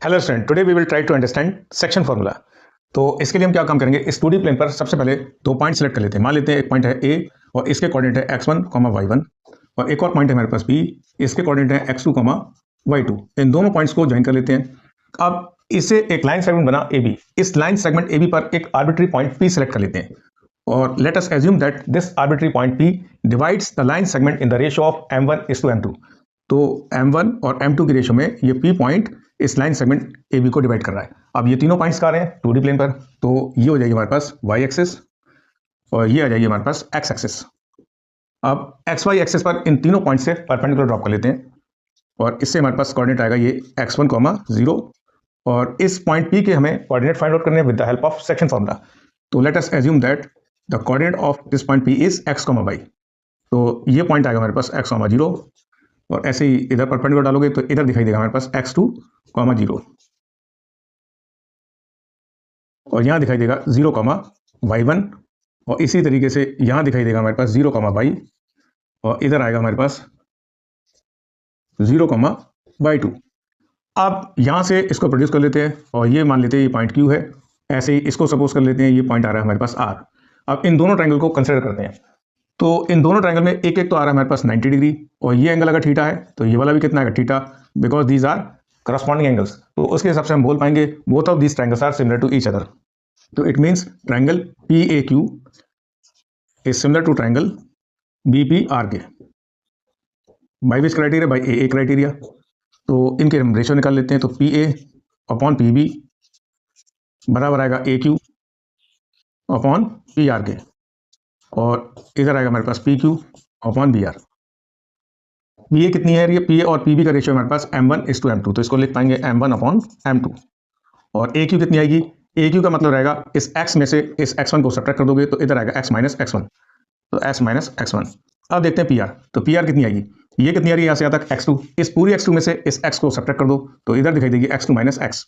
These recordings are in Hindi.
Hello student, today we will try to understand section formula. तो इसके लिए हम क्या काम करेंगे, इस 2D प्लेन पर सबसे पहले दो पॉइंट सेलेक्ट कर लेते हैं। मान लेते हैं एक पॉइंट है ए और इसके कोऑर्डिनेट है x1, y1 और एक और पॉइंट है हमारे पास b, इसके कोऑर्डिनेट है x2, y2। इन दोनों पॉइंट्स को ज्वाइन कर लेते हैं। अब इसे एक लाइन सेगमेंट बना AB, इस लाइन सेगमेंट AB पर एक आर्बिट्री पॉइंट P सेलेक्ट कर लेते हैं और late us assume that this arbitrary point P divides the line segment in the ratio of m1:m2। तो m1 और m2 की रेशियो में ये P पॉइंट इस लाइन सेगमेंट AB को डिवाइड कर रहा है। अब ये तीनों पॉइंट्स कहाँ रहे हैं 2D प्लेन पर, तो ये हो जाएगी हमारे पास y एक्सिस और ये आ जाएगी हमारे पास x एक्सिस। अब xy एक्सिस पर इन तीनों पॉइंट से परपेंडिकुलर ड्रॉप कर लेते हैं और इससे हमारे पास कोऑर्डिनेट आएगा ये x1, 0 और इस पॉइंट P के हमें कोऑर्डिनेट फाइंड आउट करने हैं with the help of section formula. तो let us assume that the coordinate of this point P is x, y। तो ये पॉइंट आएगा हमारे पास x, 0 और ऐसे ही इधर परपेंडिकुलर डालोगे तो इधर दिखाई देगा हमारे पास x2, 0 और यहाँ दिखाई देगा 0, y1 और इसी तरीके से यहाँ दिखाई देगा हमारे पास 0, y और इधर आएगा हमारे पास 0, y2। अब यहाँ से इसको प्रोड्यूस कर लेते हैं और ये मान लेते हैं ये पॉइंट Q है। ऐसे ही इसको सपोज कर लेते हैं ये पॉइंट आ रहा है हमारे पास R। अब इन दोनों ट्रायंगल को कंसिडर करते हैं। तो इन दोनों ट्रायंगल में एक एक तो आ रहा है हमारे पास 90 डिग्री और ये एंगल अगर थीटा है तो ये वाला भी कितना है theta, because these are corresponding angles. तो उसके हिसाब से हम बोल पाएंगे both of these triangles are similar to each other. तो it means triangle PAQ is similar to triangle BPRK by which criteria, by AA criteria. तो इनके हम रेशियो निकाल लेते हैं। तो PA अपॉन PB बराबर आएगा AQ अपॉन PRK और इधर आएगा हमारे पास PQ अपॉन BR। ये कितनी है, ये PA और PB का रेशियो हमारे पास m1:m2, तो इसको लिख पाएंगे m1 अपॉन m2। और AQ कितनी आएगी, AQ का मतलब रहेगा इस x में से इस x1 को सब्ट्रैक्ट कर दोगे तो इधर आएगा x माइनस x1, तो s माइनस x1। अब देखते हैं PR। तो PR कितनी आएगी, ये कितनी आ रही है यहाँ से यहाँ तक x2, इस पूरी x2 में से इस x को सब्ट्रैक्ट कर दो तो इधर दिखाई देगी x2 माइनस x।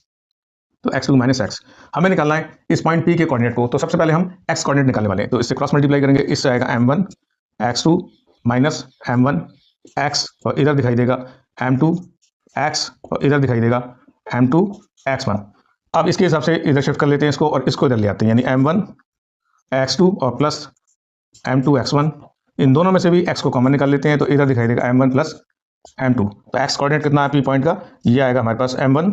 तो x2 माइनस x हमें निकालना है इस पॉइंट P के कोऑर्डिनेट को। तो सबसे पहले हम x कोऑर्डिनेट निकालने वाले हैं, तो इससे क्रॉस मल्टीप्लाई करेंगे, इससे आएगा m1 x2 minus m1 x और इधर दिखाई देगा m2 x और इधर दिखाई देगा m2 x1। अब इसके हिसाब से इधर शिफ्ट कर लेते हैं इसको और इसको इधर ले आते हैं, यानी m1 x2 और प्लस m2 x1। इन दोनों में से भी x को कॉमन निकाल लेते हैं तो इधर दिखाई देगा m1 प्लस m2। तो x कोऑर्डिनेट कितना है P पॉइंट का, ये आएगा हमारे पास m1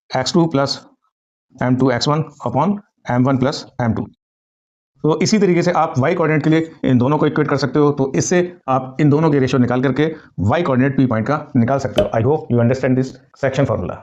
x2 plus m2 x1 upon m1 plus m2। तो इसी तरीके से आप y कोऑर्डिनेट के लिए इन दोनों को इक्वेट कर सकते हो। तो इससे आप इन दोनों के रेशियो निकाल करके y कोऑर्डिनेट P पॉइंट का निकाल सकते हो। I hope you understand this section formula.